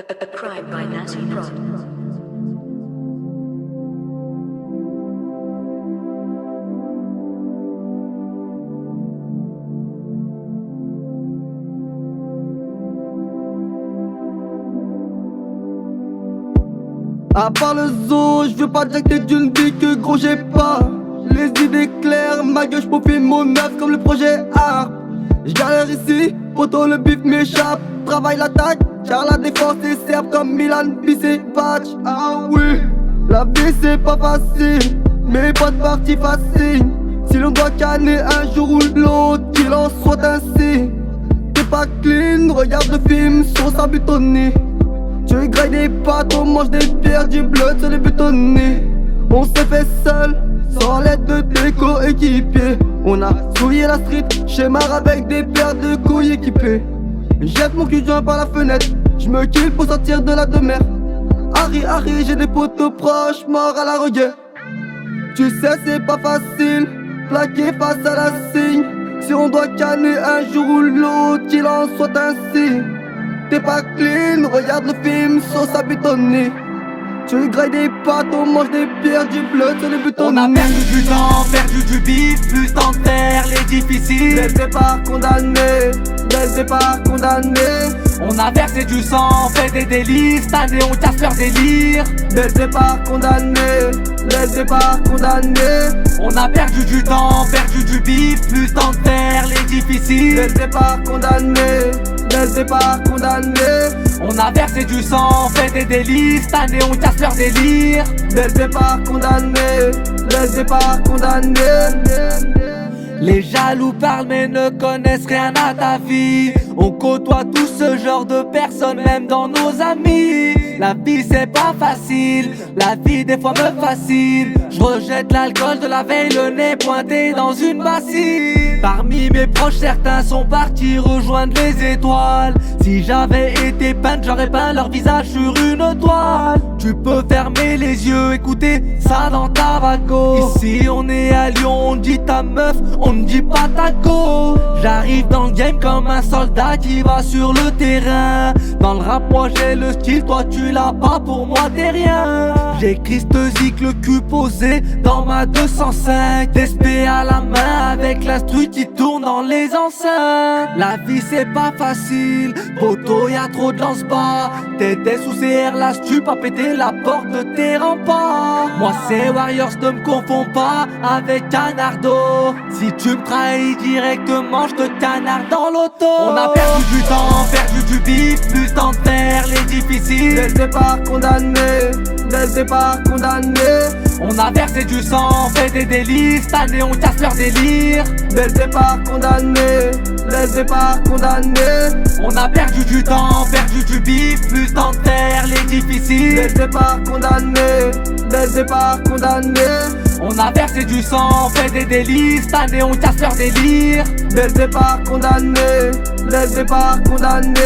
A crime by Nazi Prod. À part le zoo, je veux pas dire que t'es d'une vie que gros j'ai pas les idées claires, ma gueule j'profile mon meuf comme le projet art. J'galère ici, poto le bif m'échappe. Travaille l'attaque, car la défense est serbe comme Milan, Bissé, Patch. Ah oui, la vie c'est pas facile, mais pas de partie facile. Si l'on doit canner un jour ou l'autre, qu'il en soit ainsi. T'es pas clean, regarde le film sur sa butonnie. Tu grailles des pâtes, on mange des pierres, du bleu sur les bétonnés. On s'est fait seul, sans l'aide de tes coéquipiers. On a souillé la street, schéma avec des paires de couilles équipées. Jette mon cul joint par la fenêtre, j'me kill pour sortir de la demeure. Harry, j'ai des potos proches, morts à la reguerre. Tu sais c'est pas facile, plaqué face à la signe. Si on doit canner un jour ou l'autre, qu'il en soit ainsi. T'es pas clean, regarde le film, sauce à bétonner. Tu grailles des pâtes, on mange des pierres, du bleu sur les butons. On a perdu du temps, perdu du bif, plus temps de faire les difficiles. Dès le départ condamné, dès le départ condamné. On a versé du sang, fait des délices, cette année on casse leur délire. Dès le départ condamné, dès le départ condamné. On a perdu du temps, perdu du bif, plus temps de faire les difficiles. Dès le départ condamné, dès le départ condamné. On a versé du sang, fait des délices, cette année on casse leur délire. Dès le départ condamné, dès le départ condamné. Les jaloux parlent mais ne connaissent rien à ta vie. On côtoie tout ce genre de personnes, même dans nos amis. La vie c'est pas facile, la vie des fois me fascine. Je rejette l'alcool de la veille, le nez pointé dans une bassine. Parmi mes proches, certains sont partis rejoindre les étoiles. Si j'avais été peintre, j'aurais peint leur visage sur une toile. Tu peux fermer les yeux, écouter ça dans ta vago. Ici on est à Lyon, on dit ta meuf, on ne dit pas ta go. J'arrive dans le game comme un soldat qui va sur le terrain. Dans le rap moi j'ai le style, toi tu l'as pas, pour moi t'es rien. J'écris Zik, le cul posé dans ma 205. DSP à la main avec l'instru qui tourne dans les enceintes. La vie c'est pas facile, poto y'a trop de lance-bas. T'étais sous CR, là tu pas péter la porte de tes remparts. Moi c'est Warriors, ne me confonds pas avec Canardo. Si tu me trahis directement, je te canarde dans l'auto. On a perdu du temps, perdu du bif, plus temps de faire les difficiles. Dès le départ condamné, dès le départ condamné. On a versé du sang, fait des délices, cette année on casse leur délire. Dès le départ condamné, dès le départ condamné. On a perdu du temps, perdu du bif, plus temps de faire les difficiles. Dès le départ condamné, dès le départ condamné. On a versé du sang, fait des délices, cette année on casse leur délire. Dès le départ condamné, dès le départ condamné.